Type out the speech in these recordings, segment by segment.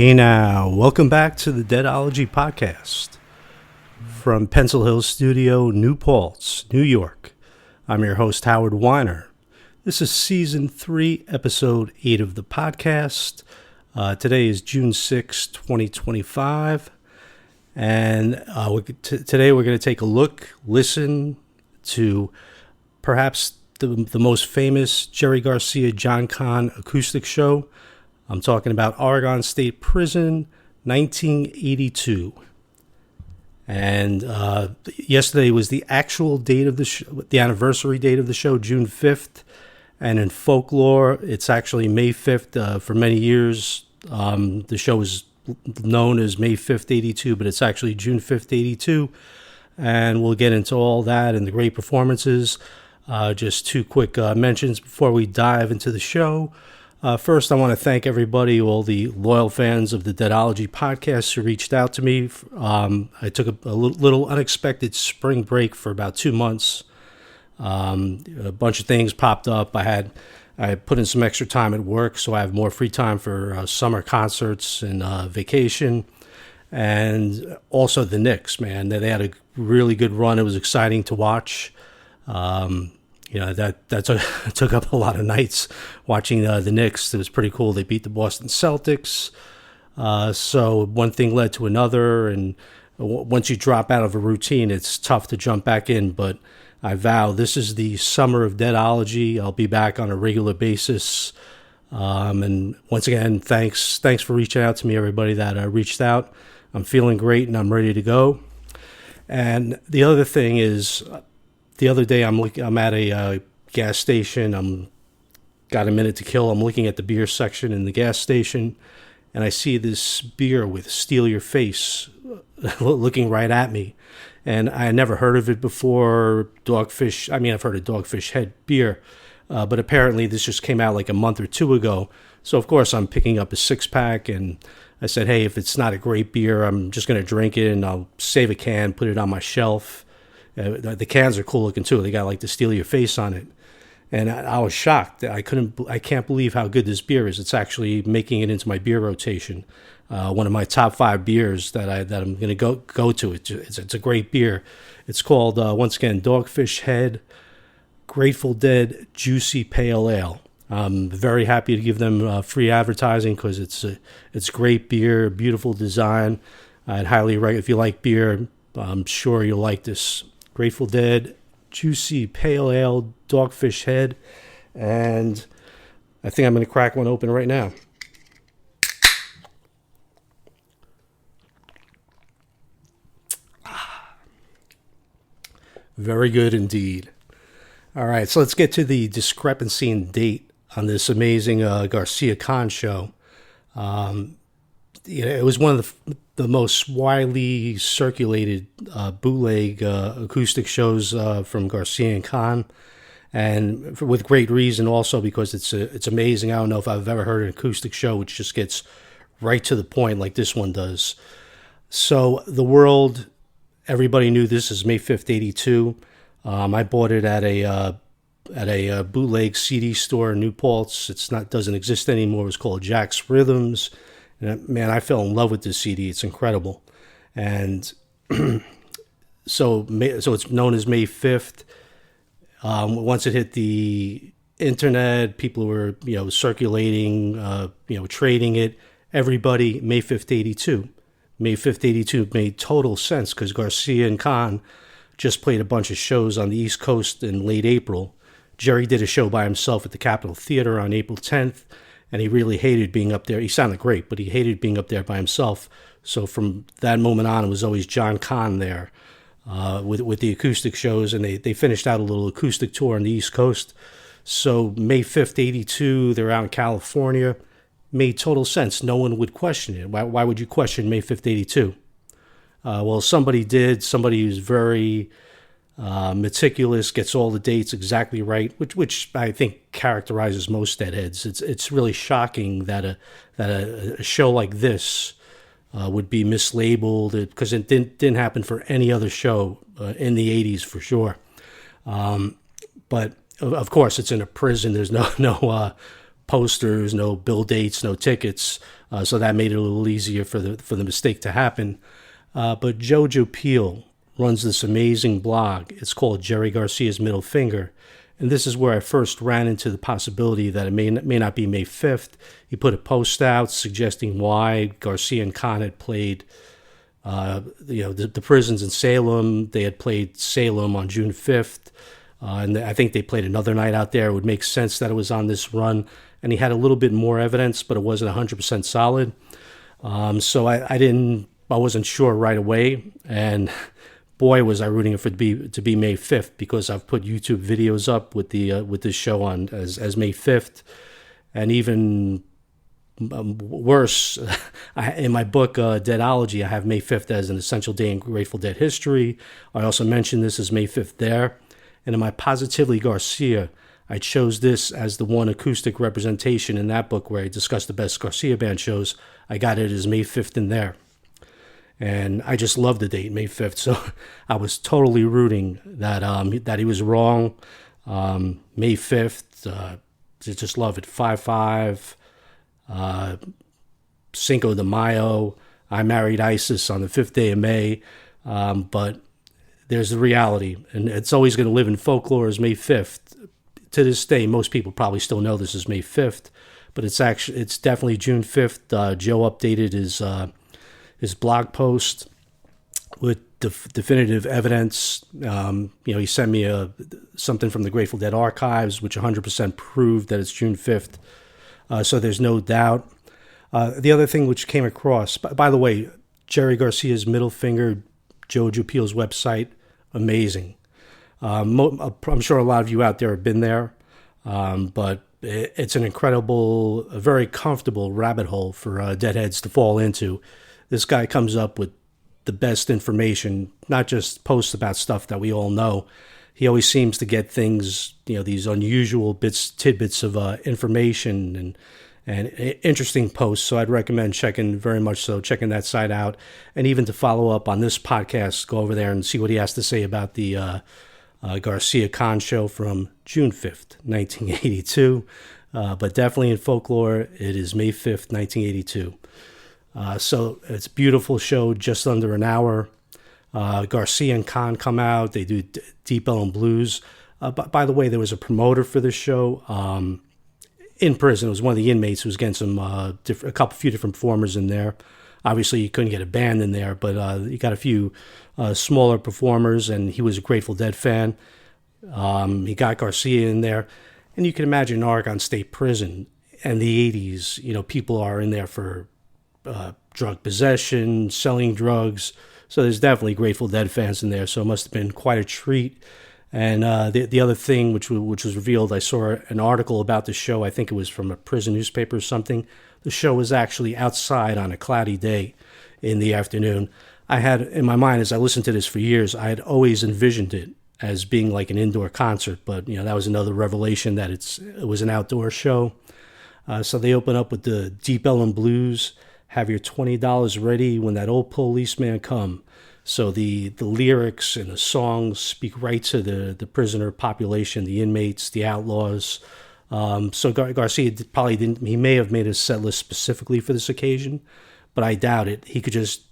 Hey now, welcome back to the Deadology Podcast from Pencil Hill Studio, New Paltz, New York. I'm your host, Howard Weiner. This is Season 3, Episode 8 of the podcast. Today is June 6, 2025, and today we're going to take a listen to perhaps the most famous Jerry Garcia, John Kahn acoustic show. I'm talking about Oregon State Prison, 1982. And yesterday was the actual date of the anniversary date of the show, June 5th. And in Folklore, it's actually May 5th. For many years, the show was known as May 5th, 82, but it's actually June 5th, 82. And we'll get into all that and the great performances. Just two quick mentions before we dive into the show. First, I want to thank everybody, all the loyal fans of the Deadology podcast who reached out to me. I took a little unexpected spring break for about 2 months. A bunch of things popped up. I put in some extra time at work, so I have more free time for summer concerts and vacation. And also the Knicks, man. They had a really good run. It was exciting to watch. That took up a lot of nights watching the Knicks. It was pretty cool. They beat the Boston Celtics. So one thing led to another, and once you drop out of a routine, it's tough to jump back in. But I vow this is the summer of Deadology. I'll be back on a regular basis. And once again, thanks for reaching out to me, everybody that reached out. I'm feeling great and I'm ready to go. And the other thing is, the other day I'm at a gas station. Got a minute to kill. I'm looking at the beer section in the gas station, and I see this beer with Steal Your Face looking right at me. And I had never heard of it before. Dogfish. I mean, I've heard of Dogfish Head beer, but apparently this just came out like a month or two ago. So of course I'm picking up a 6-pack, and I said, hey, if it's not a great beer, I'm just going to drink it, and I'll save a can, put it on my shelf. The cans are cool looking too. They got like the Steal Your Face on it, and I was shocked. I can't believe how good this beer is. It's actually making it into my beer rotation. One of my top 5 beers that I'm going to go to. It's a great beer. It's called once again Dogfish Head Grateful Dead Juicy Pale Ale. I'm very happy to give them free advertising because it's great beer, beautiful design. I'd highly recommend, if you like beer, I'm sure you'll like this. Grateful Dead, Juicy Pale Ale, Dogfish Head, and I think I'm going to crack one open right now. Very good indeed. All right, so let's get to the discrepancy in date on this amazing Garcia Kahn show. It was one of the most widely circulated bootleg acoustic shows from Garcia and Kahn, and with great reason also because it's amazing. I don't know if I've ever heard an acoustic show which just gets right to the point like this one does. So the world, everybody knew this is May 5th, 82. I bought it at a bootleg CD store in New Paltz. Doesn't exist anymore. It was called Jack's Rhythms. And man, I fell in love with this CD. It's incredible. And so it's known as May 5th. Once it hit the internet, people were, circulating, trading it. Everybody, May 5th, 82. May 5th, 82 made total sense because Garcia and Kahn just played a bunch of shows on the East Coast in late April. Jerry did a show by himself at the Capitol Theater on April 10th. And he really hated being up there. He sounded great, but he hated being up there by himself. So from that moment on, it was always John Kahn there with the acoustic shows. And they finished out a little acoustic tour on the East Coast. So May 5th, 82, they're out in California. Made total sense. No one would question it. Why would you question May 5th, 82? Well, somebody did. Somebody who's very meticulous, gets all the dates exactly right, which I think characterizes most deadheads. It's really shocking that a show like this would be mislabeled because it didn't happen for any other show in the 80s for sure. But of course, it's in a prison. There's no posters, no bill dates, no tickets. So that made it a little easier for the mistake to happen. But Jojo Peel runs this amazing blog. It's called Jerry Garcia's Middle Finger. And this is where I first ran into the possibility that it may not be May 5th. He put a post out suggesting why Garcia and Kahn had played the prisons in Salem. They had played Salem on June 5th. And I think they played another night out there. It would make sense that it was on this run. And he had a little bit more evidence, but it wasn't 100% solid. So I wasn't sure right away. And boy, was I rooting for it to be May 5th, because I've put YouTube videos up with this show on as May 5th. And even worse, in my book, Deadology, I have May 5th as an essential day in Grateful Dead history. I also mentioned this as May 5th there. And in my Positively Garcia, I chose this as the one acoustic representation in that book where I discussed the best Garcia band shows. I got it as May 5th in there. And I just love the date, May 5th. So I was totally rooting that he was wrong. May 5th, just love it. 5/5, Cinco de Mayo. I married ISIS on the 5th day of May. But there's the reality. And it's always going to live in folklore as May 5th. To this day, most people probably still know this is May 5th. But it's definitely June 5th. Joe updated his blog post with definitive evidence. He sent me something from the Grateful Dead archives, which 100% proved that it's June 5th. So there's no doubt. The other thing which came across, by the way, Jerry Garcia's Middle Finger, Jojo Peel's website, amazing. I'm sure a lot of you out there have been there, but it's an incredible, a very comfortable rabbit hole for deadheads to fall into. This guy comes up with the best information, not just posts about stuff that we all know. He always seems to get things, these unusual tidbits of information and interesting posts. So I'd recommend checking that site out. And even to follow up on this podcast, go over there and see what he has to say about the Garcia Kahn show from June 5th, 1982. But definitely in folklore, it is May 5th, 1982. So it's a beautiful show, just under an hour. Garcia and Kahn come out. They do Deep Ellum Blues. By the way, there was a promoter for this show in prison. It was one of the inmates who was getting a few different performers in there. Obviously, you couldn't get a band in there, but you got a few smaller performers, and he was a Grateful Dead fan. He got Garcia in there. And you can imagine Oregon State Prison in the 80s, people are in there for drug possession, selling drugs. So there's definitely Grateful Dead fans in there. So it must have been quite a treat. And the other thing which was revealed, I saw an article about the show. I think it was from a prison newspaper or something. The show was actually outside on a cloudy day in the afternoon. I had in my mind, as I listened to this for years, I had always envisioned it as being like an indoor concert. But that was another revelation that it was an outdoor show. So they open up with the Deep Ellum Blues. Have your $20 ready when that old policeman come. So the lyrics and the songs speak right to the prisoner population, the inmates, the outlaws. So Garcia probably didn't. He may have made a set list specifically for this occasion, but I doubt it. He could just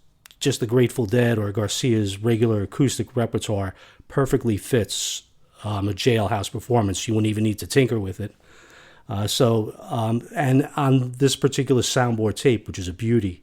the Grateful Dead or Garcia's regular acoustic repertoire perfectly fits a jailhouse performance. You wouldn't even need to tinker with it. And on this particular soundboard tape, which is a beauty,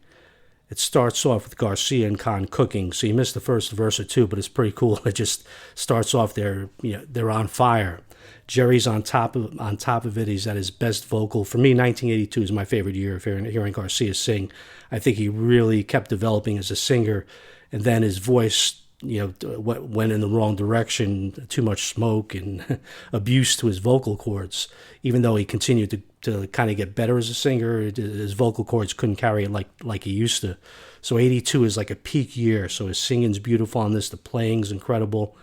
it starts off with Garcia and Kahn cooking. So you missed the first verse or two, but it's pretty cool. It just starts off there. They're on fire. Jerry's on top of it. He's at his best vocal. For me, 1982 is my favorite year of hearing Garcia sing. I think he really kept developing as a singer, and then his voice, went in the wrong direction. Too much smoke and abuse to his vocal cords. Even though he continued to kind of get better as a singer, his vocal cords couldn't carry it like he used to. So 82 is like a peak year. So his singing's beautiful on this. The playing's incredible,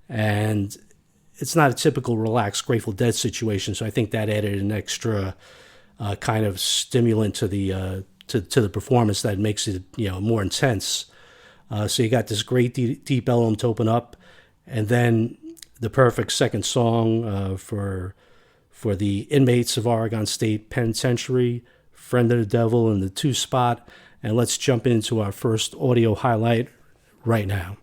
and it's not a typical relaxed Grateful Dead situation. So I think that added an extra kind of stimulant to the performance that makes it more intense. So you got this great deep Ellum to open up, and then the perfect second song for the inmates of Oregon State Penitentiary Friend of the Devil in the 2 spot. And let's jump into our first audio highlight right now.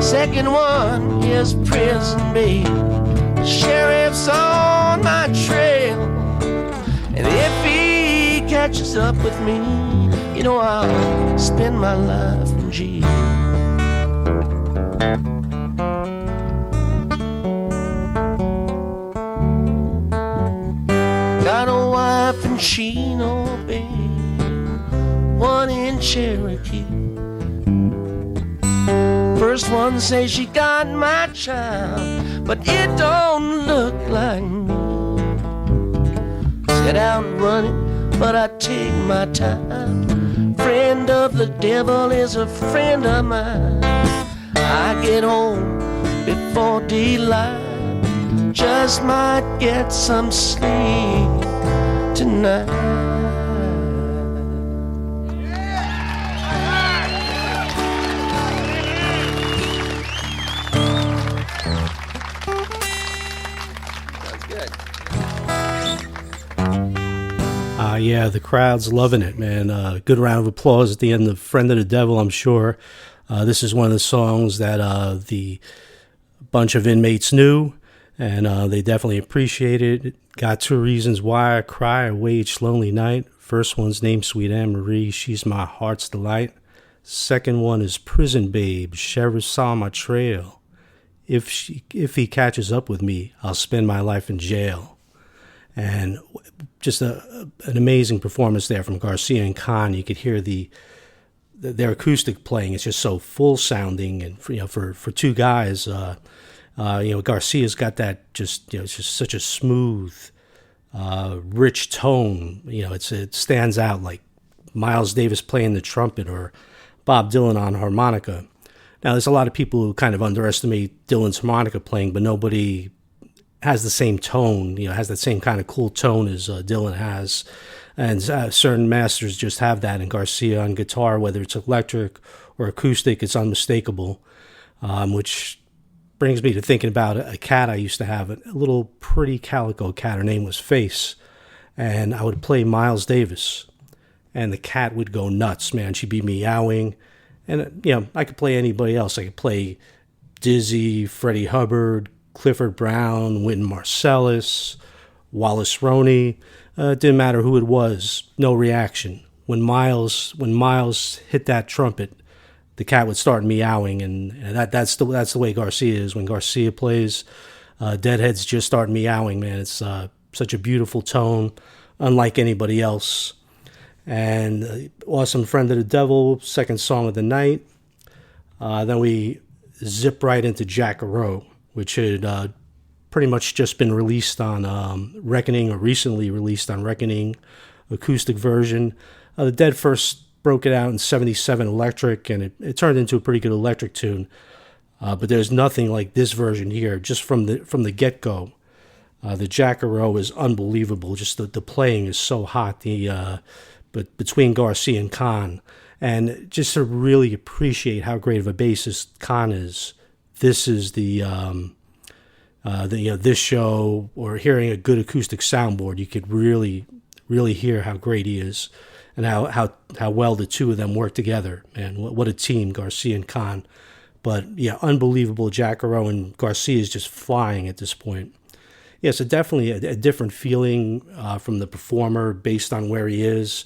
Second one is prison babe. The sheriff's on my trail, and if he catches up with me, you know I'll spend my life in jail. Got a wife in Chino Bay, one in Cherokee. First one says she got my child, but it don't look like me. Set out running, but I take my time. Friend of the devil is a friend of mine. I get home before daylight, just might get some sleep tonight. Yeah, the crowd's loving it, man. Good round of applause at the end of Friend of the Devil, I'm sure. This is one of the songs that the bunch of inmates knew, and they definitely appreciated it. Got 2 reasons why I cry away each lonely night. First one's named Sweet Anne Marie, she's my heart's delight. Second one is Prison Babe, sheriff's on my trail. If he catches up with me, I'll spend my life in jail. And just an amazing performance there from Garcia and Kahn. You could hear their acoustic playing. It's just so full sounding, and for 2 guys, Garcia's got that it's just such a smooth, rich tone. It stands out like Miles Davis playing the trumpet or Bob Dylan on harmonica. Now, there's a lot of people who kind of underestimate Dylan's harmonica playing, but nobody has the same tone, has that same kind of cool tone as Dylan has. And certain masters just have that. And Garcia on guitar, whether it's electric or acoustic, it's unmistakable. Which brings me to thinking about a cat I used to have, a little pretty calico cat. Her name was Face. And I would play Miles Davis, and the cat would go nuts, man. She'd be meowing. And, I could play anybody else. I could play Dizzy, Freddie Hubbard, Clifford Brown, Wynton Marsalis, Wallace Roney. It didn't matter who it was, no reaction. When Miles hit that trumpet, the cat would start meowing, and that's the way Garcia is. When Garcia plays, Deadheads just start meowing, man. It's such a beautiful tone, unlike anybody else. And awesome Friend of the Devil, second song of the night. Then we zip right into Jackarow, which had pretty much just been released on Reckoning, or recently released on Reckoning, acoustic version. The Dead first broke it out in 77 electric, and it turned into a pretty good electric tune. But there's nothing like this version here, just from the get-go. The Jacaro is unbelievable. Just the playing is so hot. But between Garcia and Kahn, and just to really appreciate how great of a bassist Kahn is, this is this show, or hearing a good acoustic soundboard, you could really hear how great he is, and how well the two of them work together. Man, what a team, Garcia and Kahn. But yeah, unbelievable. Jacaro and Garcia is just flying at this point. Yeah, so definitely a different feeling from the performer based on where he is.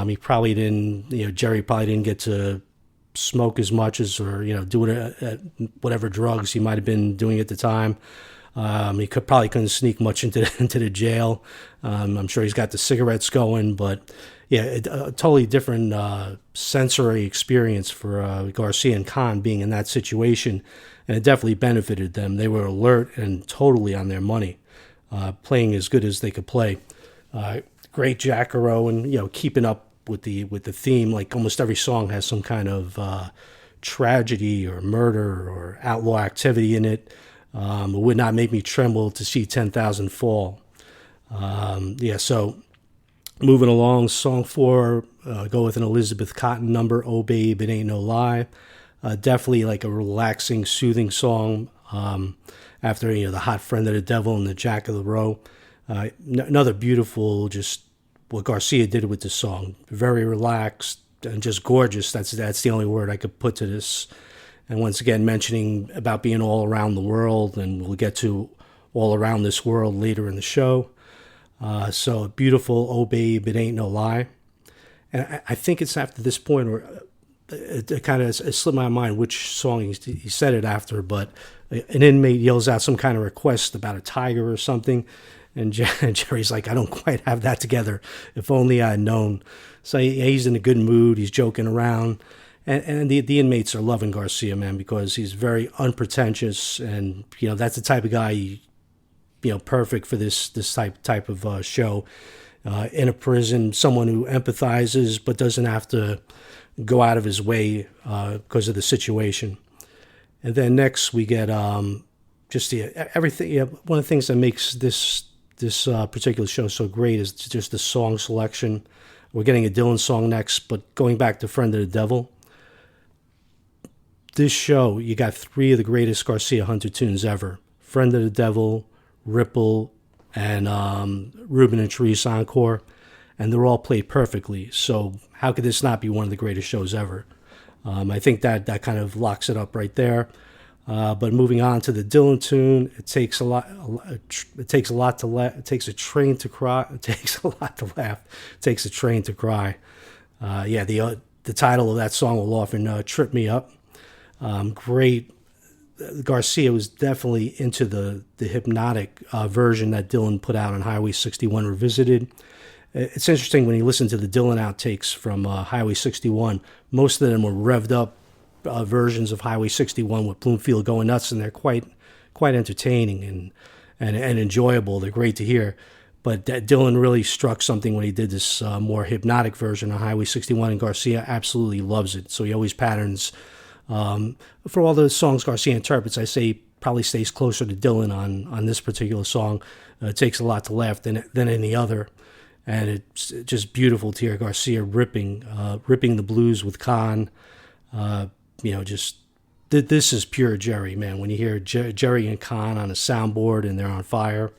He probably didn't, Jerry probably didn't get to smoke as much as, or, do it at whatever drugs he might have been doing at the time. He probably couldn't sneak much into the jail. I'm sure he's got the cigarettes going, but yeah, a totally different sensory experience for Garcia and Kahn being in that situation, and it definitely benefited them. They were alert and totally on their money, playing as good as they could play. Great Jacaro, and keeping up with the theme. Like almost every song has some kind of tragedy or murder or outlaw activity in it. It would not make me tremble to see 10,000 fall. So moving along, song 4, go with an Elizabeth Cotten number, Oh Babe, It Ain't No Lie. Definitely like a relaxing, soothing song after the Hot Friend of the Devil and the Jack of the Row. Another beautiful, just what Garcia did with this song. Very relaxed and just gorgeous. That's the only word I could put to this. And once again, mentioning about being all around the world, and we'll get to all around this world later in the show. So beautiful, Oh Babe, It Ain't No Lie. And I think it's after this point, or it kind of slipped my mind which song he said it after, but an inmate yells out some kind of request about a tiger or something. And Jerry's like, I don't quite have that together. If only I had known. So he's in a good mood. He's joking around. And the inmates are loving Garcia, man, because he's very unpretentious. And, that's the type of guy, perfect for this type of show. In a prison, someone who empathizes but doesn't have to go out of his way because of the situation. And then next we get just everything. One of the things that makes this particular show so great is just the song selection. We're getting a Dylan song next, but going back to Friend of the Devil, this show, you got 3 of the greatest Garcia Hunter tunes ever. Friend of the Devil, Ripple, and Reuben and Cerise Encore, and they're all played perfectly. So how could this not be one of the greatest shows ever? I think that kind of locks it up right there. But moving on to the Dylan tune, it takes a lot. It takes a lot to laugh. It takes a train to cry. It takes a lot to laugh. It takes a train to cry. The title of that song will often trip me up. Great. Garcia was definitely into the hypnotic version that Dylan put out on Highway 61 Revisited. It's interesting when you listen to the Dylan outtakes from Highway 61. Most of them were revved up versions of Highway 61 with Bloomfield going nuts, and they're quite entertaining and enjoyable. They're great to hear. But Dylan really struck something when he did this more hypnotic version of Highway 61, and Garcia absolutely loves it. So he always patterns. For all the songs Garcia interprets, I say probably stays closer to Dylan on this particular song. It takes a lot to laugh than any other. And it's just beautiful to hear Garcia ripping the blues with Kahn. This is pure Jerry, man. When you hear Jerry and Kahn on a soundboard and they're on fire,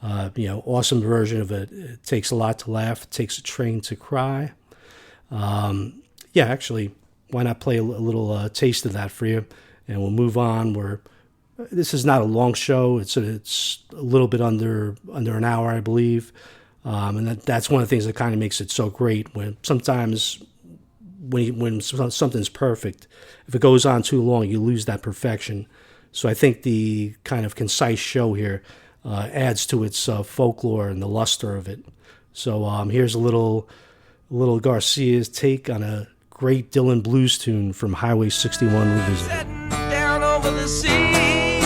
awesome version of it. It takes a lot to laugh. It takes a train to cry. Actually, why not play a little taste of that for you? And we'll move on. This is not a long show. It's a little bit under an hour, I believe. And that's one of the things that kind of makes it so great. When sometimes when something's perfect, if it goes on too long, you lose that perfection. So I think the kind of concise show here adds to its folklore and the luster of it. So here's a little Garcia's take on a great Dylan blues tune from Highway 61 Revisited. Setting down over the sea.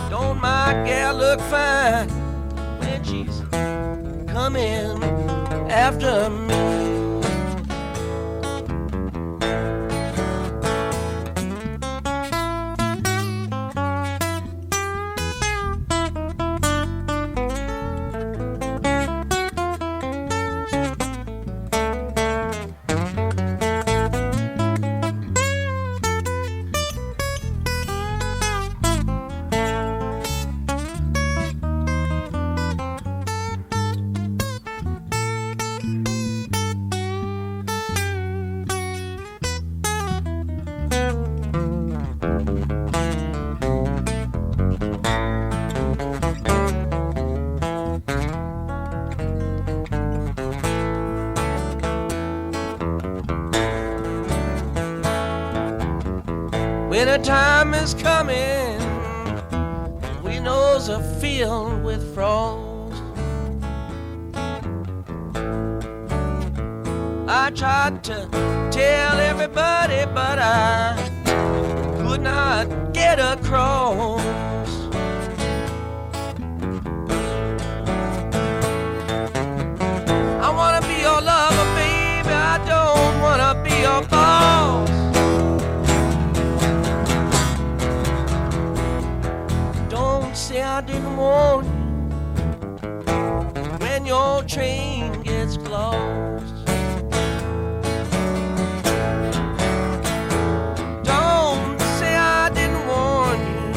Don't my gal look fine when she's coming after me. Winter time is coming, windows are filled with frost. I tried to tell everybody, but I could not get across. I wanna be your lover, baby, I don't wanna be your boss. Say I didn't warn you when your train gets closed. Don't say I didn't warn you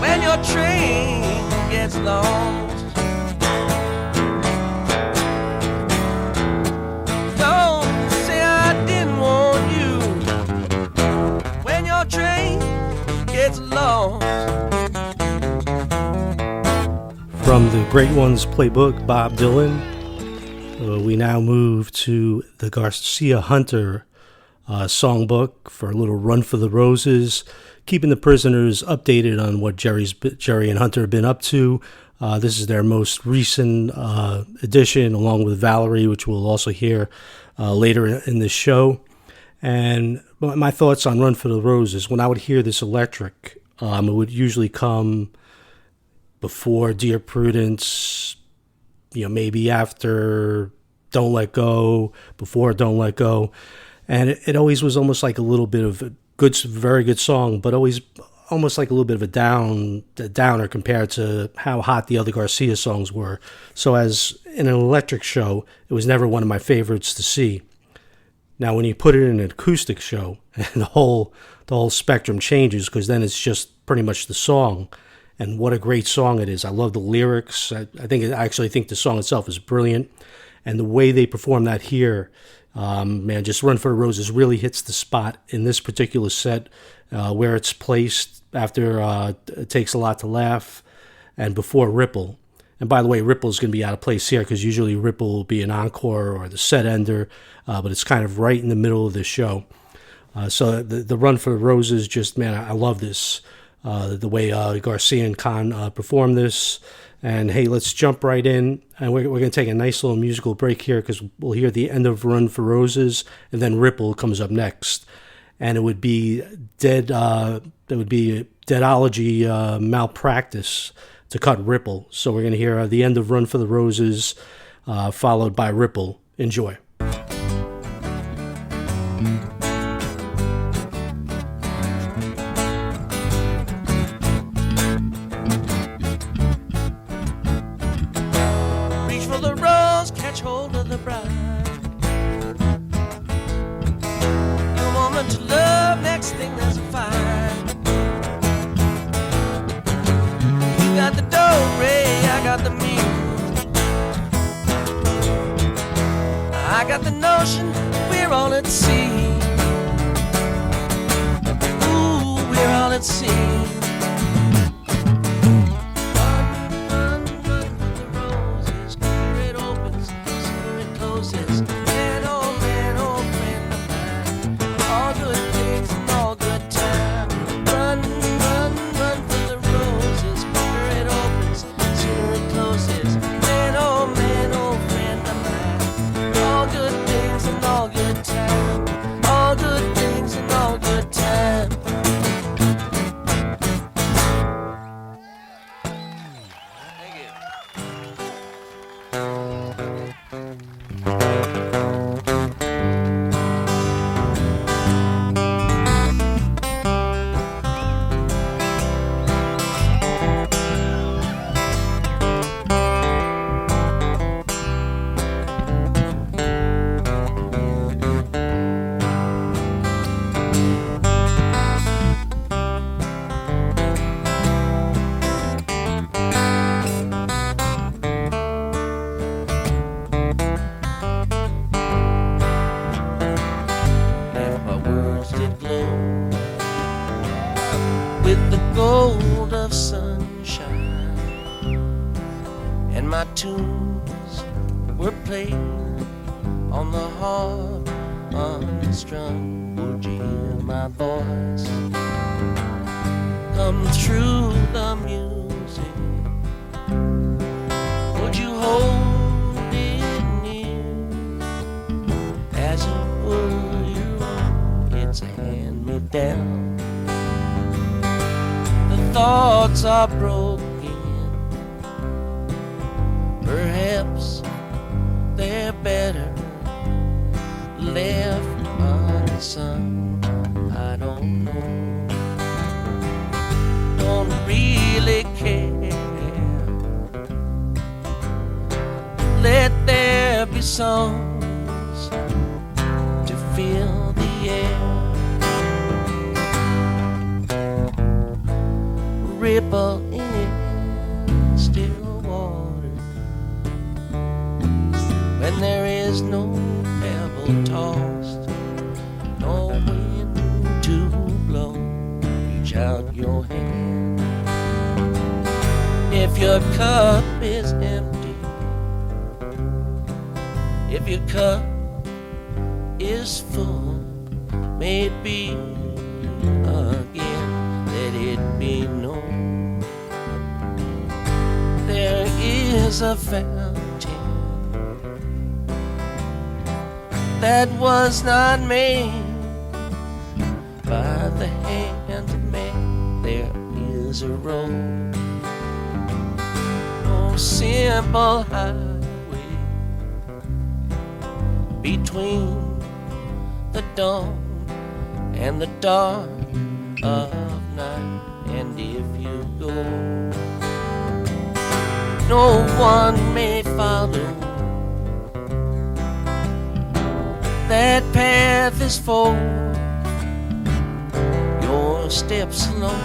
when your train gets lost. Don't say I didn't warn you when your train gets lost. From the Great Ones Playbook, Bob Dylan, we now move to the Garcia Hunter songbook for a little Run for the Roses, keeping the prisoners updated on what Jerry and Hunter have been up to. This is their most recent edition, along with Valerie, which we'll also hear later in this show. And my thoughts on Run for the Roses, when I would hear this electric, it would usually come before Dear Prudence, maybe after Don't Let Go, before Don't Let Go. And it always was almost like a little bit of a very good song, but always almost like a little bit of a downer compared to how hot the other Garcia songs were. So as in an electric show, it was never one of my favorites to see. Now, when you put it in an acoustic show, and the whole spectrum changes, because then it's just pretty much the song. And what a great song it is. I love the lyrics. I actually think the song itself is brilliant. And the way they perform that here, just Run for the Roses really hits the spot in this particular set, where it's placed after It Takes a Lot to Laugh and before Ripple. And by the way, Ripple is going to be out of place here because usually Ripple will be an encore or the set ender, but it's kind of right in the middle of the show. So the Run for the Roses, I love this. The way Garcia and Kahn perform this. And hey, let's jump right in. And we're going to take a nice little musical break here because we'll hear the end of Run for Roses, and then Ripple comes up next. And it would be Deadology Malpractice to cut Ripple. So we're going to hear the end of Run for the Roses, followed by Ripple. Enjoy. I got the notion we're all at sea. Ooh, we're all at sea. Run, run with the roses. Here it opens, here it closes. Man, oh friend of mine. All good things and all good time. Run, run, run for the roses. Here it opens, here it closes. Man, oh friend of mine. All good things and all good time. All good things and all good time. and my tunes were played on the harp unstrung. Would you hear my voice come through the music? Would you hold it near as it were your own? It's a hand-me-down. The thoughts are broken, perhaps they're better left unsung. I don't know, don't really care. Let there be songs to fill the air. Ripple in still water when there is no pebble tossed, no wind to blow. Reach out your hand. If your cup is empty, if your cup is full, maybe again let it be known there is a fountain that was not made by the hand of man. There is a road, no simple highway between the dawn and the dark of night. And if you go, no one may follow. That path is for your steps slow.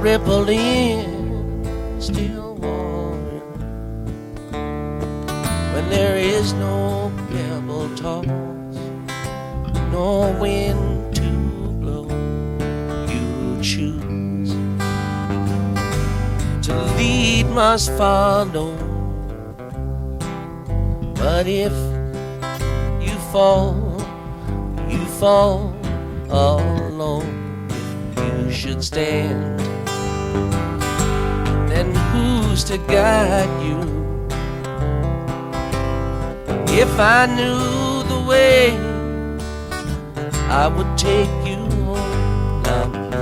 Ripple in still water when there is no pebble toss, no wind to blow. You choose to lead, must follow. But if you fall alone. If you should stand, then who's to guide you? If I knew the way, I would take you home. La, la, la.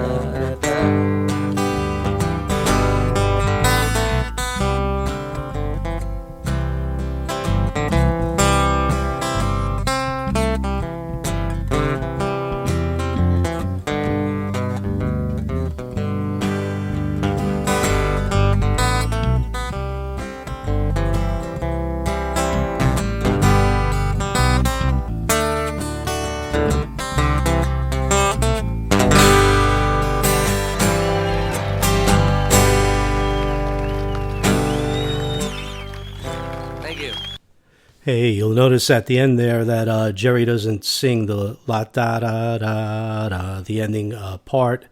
Hey, you'll notice at the end there that Jerry doesn't sing the la da da da da, the ending part,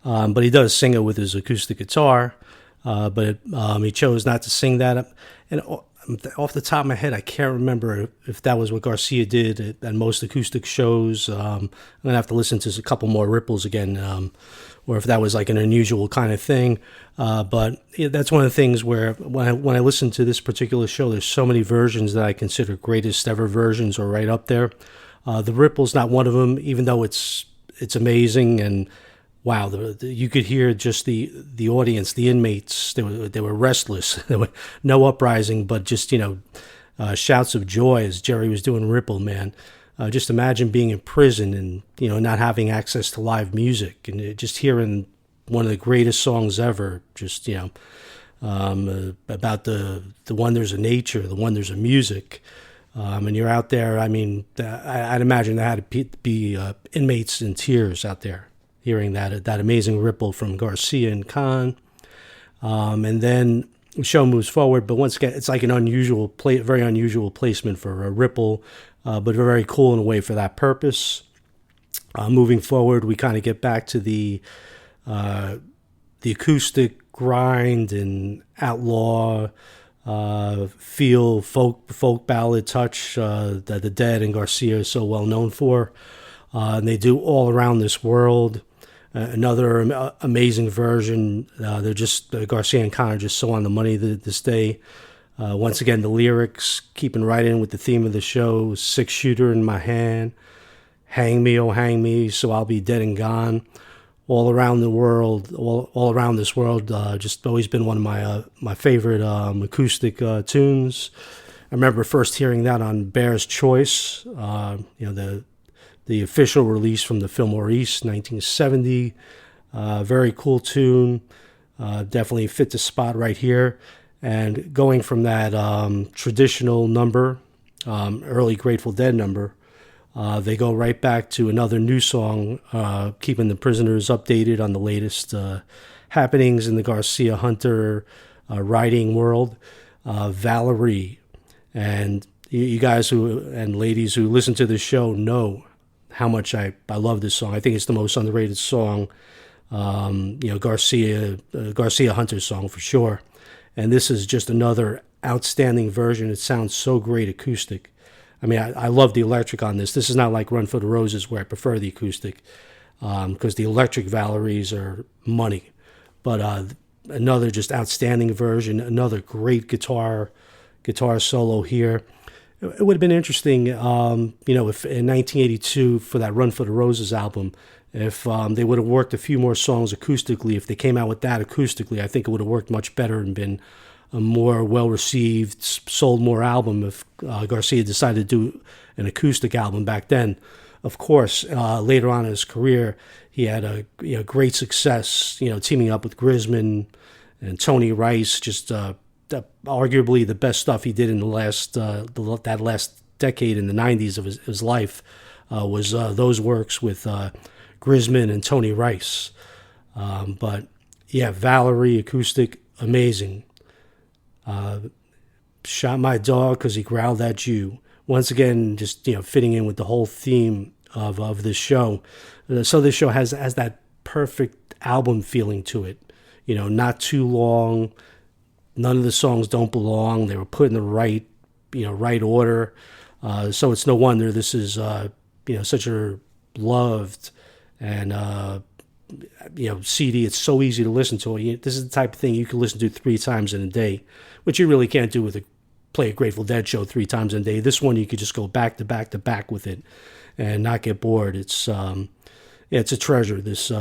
but he does sing it with his acoustic guitar. But he chose not to sing that. And off the top of my head, I can't remember if that was what Garcia did at most acoustic shows. I'm gonna have to listen to a couple more ripples again, or if that was like an unusual kind of thing. But yeah, that's one of the things where when I listen to this particular show, there's so many versions that I consider greatest ever versions or right up there. The ripple's not one of them, even though it's amazing. And wow, you could hear just the audience, the inmates. They were restless. There were no uprising, but just shouts of joy as Jerry was doing Ripple. Man, just imagine being in prison and not having access to live music and just hearing one of the greatest songs ever. Just about the wonders of nature, the wonders of music. And you're out there. I mean, I'd imagine there had to be inmates in tears out there, hearing that amazing Ripple from Garcia and Kahn. And then the show moves forward, but once again, it's like an very unusual placement for a Ripple, but very cool in a way for that purpose. Moving forward, we kind of get back to the the acoustic grind and outlaw feel, folk ballad touch that the Dead and Garcia is so well known for. And they do All Around This World, another amazing version. They're just Garcia and Kahn are just so on the money this day. Once again, the lyrics keeping right in with the theme of the show: 6-shooter in my hand, hang me, oh hang me, so I'll be dead and gone. All around the world, all around this world, just always been one of my favorite acoustic tunes. I remember first hearing that on Bear's Choice, the official release from the Fillmore East, 1970. Very cool tune, definitely fit the spot right here. And going from that traditional number, early Grateful Dead number, they go right back to another new song, keeping the prisoners updated on the latest happenings in the Garcia Hunter writing world. Valerie, and you guys and ladies who listen to this show know how much I love this song. I think it's the most underrated song, Garcia Hunter song for sure. And this is just another outstanding version. It sounds so great acoustic. I mean, I love the electric on this. This is not like Run for the Roses where I prefer the acoustic, because the electric Valeries are money. But another just outstanding version, another great guitar solo here. It would have been interesting, if in 1982 for that Run for the Roses album, if they would have worked a few more songs acoustically, if they came out with that acoustically, I think it would have worked much better and been a more well-received, sold more album if Garcia decided to do an acoustic album back then. Of course, later on in his career, he had a great success, teaming up with Grisman and Tony Rice, just arguably the best stuff he did in the last that last decade in the 90s of his life was those works with Grisman and Tony Rice. But yeah, Valerie acoustic, amazing. Shot my dog because he growled at you. Once again, just fitting in with the whole theme of this show. So this show has that perfect album feeling to it. Not too long. None of the songs don't belong. They were put in the right order. So it's no wonder this is such a loved and CD. It's so easy to listen to. This is the type of thing you can listen to 3 times in a day, which you really can't do with play a Grateful Dead show 3 times in a day. This one you could just go back to back to back with it and not get bored. It's it's a treasure. This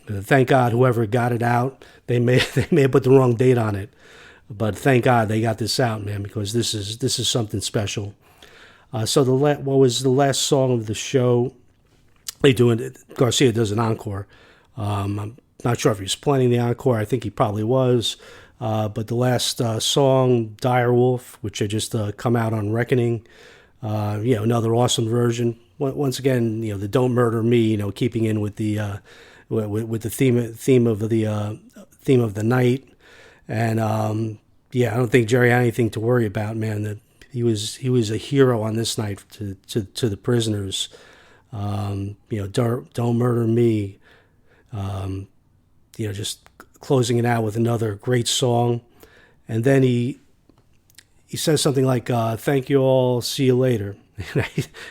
thank God whoever got it out, they may have put the wrong date on it, but thank God they got this out, man, because this is something special. So what was the last song of the show? Garcia does an encore. I'm not sure if he was planning the encore. I think he probably was. But the last song, Dire Wolf, which had just come out on Reckoning, another awesome version. Once again, the Don't Murder Me, keeping in with the with the theme of the night. And I don't think Jerry had anything to worry about, man. That he was a hero on this night to the prisoners. Don't Murder Me. Just closing it out with another great song. And then he says something like, thank you all, see you later.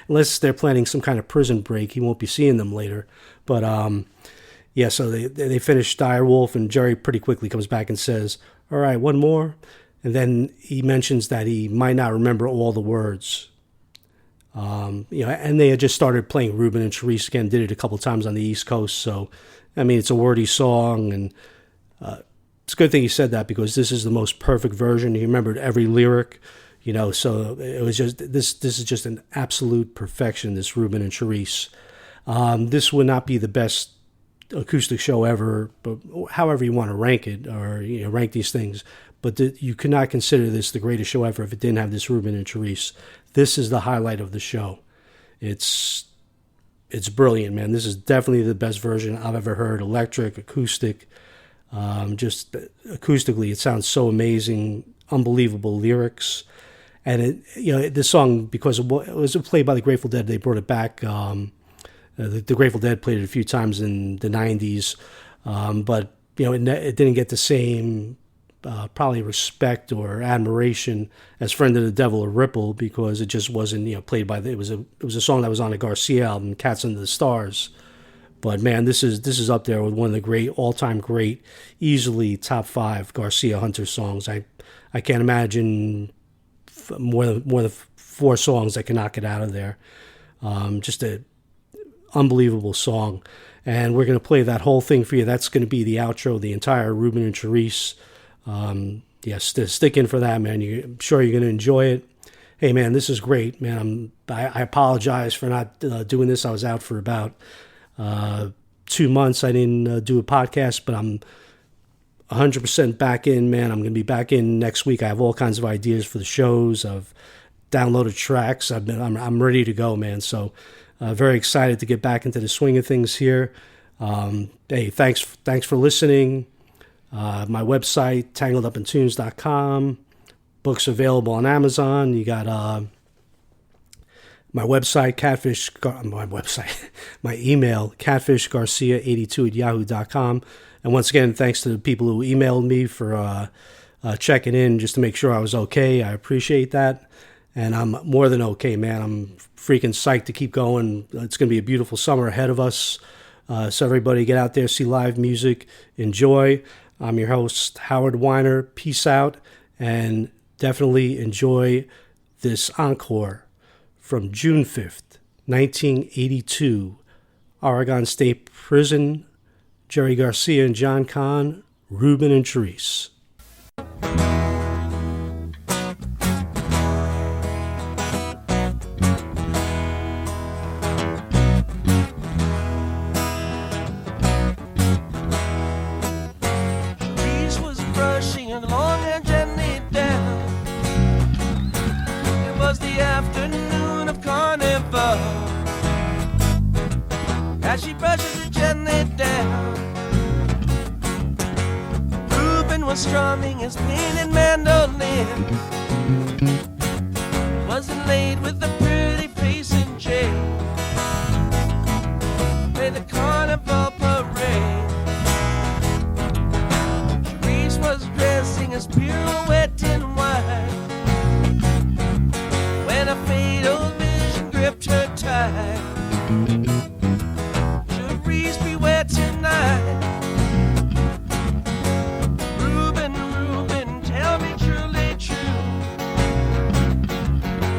Unless they're planning some kind of prison break, he won't be seeing them later. But so they finish Dire Wolf, and Jerry pretty quickly comes back and says, all right, one more. And then he mentions that he might not remember all the words. And they had just started playing Reuben and Cerise again, did it a couple times on the East Coast. So, I mean, it's a wordy song, and it's a good thing he said that, because this is the most perfect version. He remembered every lyric, so it was just, this is just an absolute perfection, this Reuben and Cerise. This would not be the best acoustic show ever, but however you want to rank it, or rank these things. But you could not consider this the greatest show ever if it didn't have this Reuben and Cerise. This is the highlight of the show. It's brilliant, man. This is definitely the best version I've ever heard. Electric, acoustic, just acoustically, it sounds so amazing. Unbelievable lyrics, and this song, because it was played by the Grateful Dead, they brought it back. The Grateful Dead played it a few times in the '90s, but it didn't get the same probably respect or admiration as "Friend of the Devil" or "Ripple" because it just wasn't played by it was a song that was on a Garcia album, "Cats Under the Stars." But man, this is up there with one of the all-time great, easily top 5 Garcia Hunter songs. I can't imagine more than 4 songs that can knock it out of there. Just a unbelievable song, and we're going to play that whole thing for you. That's going to be the outro, the entire Reuben and Cerise. Yes, stick in for that, man. I'm sure you're going to enjoy it. Hey, man, this is great, man. I apologize for not doing this. I was out for about 2 months. I didn't do a podcast, but I'm 100% back in, man. I'm going to be back in next week. I have all kinds of ideas for the shows. I've downloaded tracks. I'm ready to go, man. So very excited to get back into the swing of things here. Hey, thanks for listening. My website, tangledupintunes.com. Books available on Amazon. You got my website, my email, catfishgarcia82@yahoo.com. And once again, thanks to the people who emailed me for checking in just to make sure I was okay. I appreciate that. And I'm more than okay, man. I'm freaking psyched to keep going. It's going to be a beautiful summer ahead of us. So everybody get out there, see live music, enjoy. I'm your host, Howard Weiner. Peace out, and definitely enjoy this encore from June 5th, 1982, Oregon State Prison, Jerry Garcia and John Kahn, Reuben and Cerise. As she brushes it gently down, Reuben was strumming his painted mandolin. Wasn't laid with a pretty face in jail. Played the carnival parade. Cerise was dressing as pirouette in white when a fatal vision gripped her tight. Beware tonight. Reuben, tell me truly true.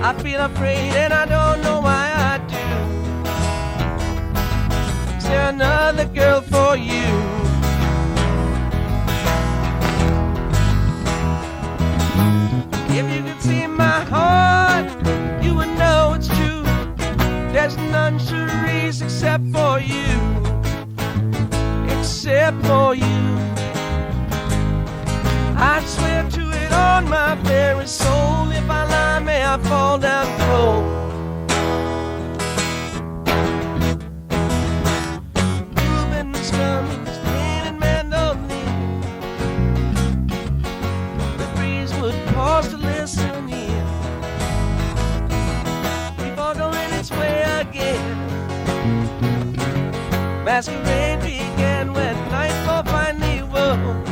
I feel afraid and I don't know why I do. Is there another girl for you? If you could see my heart, you would know it's true. There's none, Cerise, except for you. Except for you, I'd swear to it on my very soul. If I lie, may I fall down cold. Reuben strumming his painted mandolin. The breeze would pause to listen in before going its way again. Masquerade began when nightfall finally woke.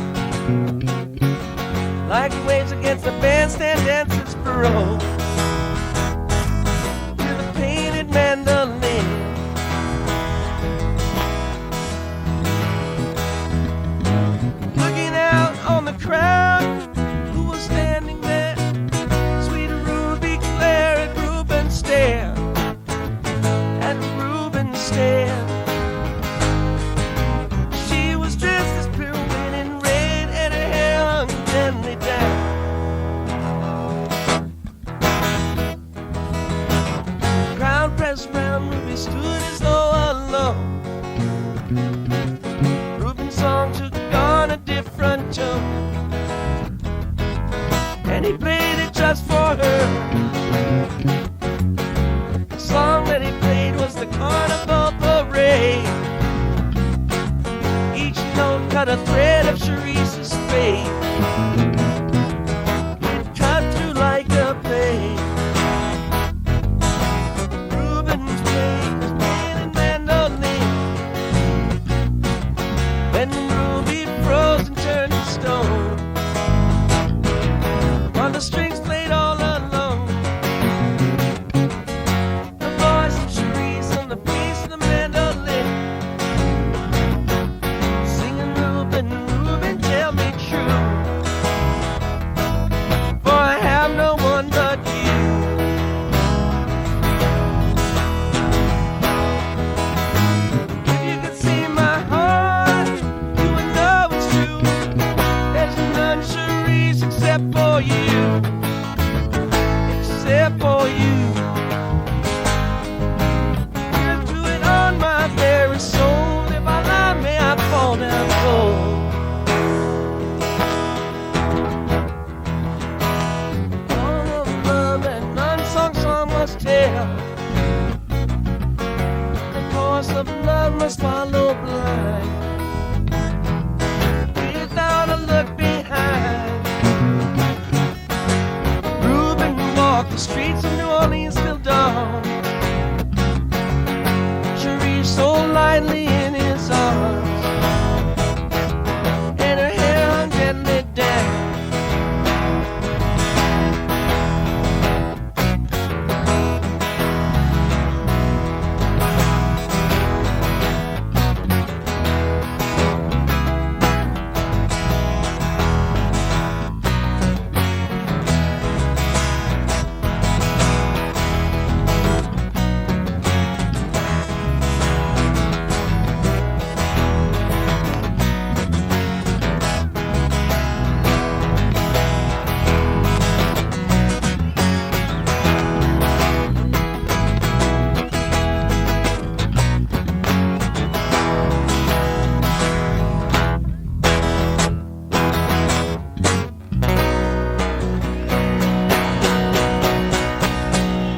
Like waves against the bandstand dancers broke to the painted mandolin. Looking out on the crowd who was standing there, sweet Ruby Claire at Reuben stare, at Reuben stare. Round Ruby stood as though alone. Reuben's song took on a different tone, and he played it just for her. The song that he played was the carnival parade. Each note cut a thread of Cerise's fate. It cut through like a blade. When Ruby froze strings played all alone. The voice of Cerise and the piece of the mandolin, singing Reuben, Reuben, tell me true, for I have no one but you. If you could see my heart, you would know it's true. There's none Cerise except for you, except for you. Just do it on my very soul. If I lie, may I fall down cold. All of love and unsung song must tell. The course of love must follow blind, without a look behind. Reuben walked the streets of New Orleans till dawn. Cerise so lightly in his arms, and her hair hung gently down.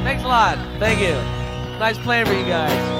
Thanks a lot. Thank you. Nice playing for you guys.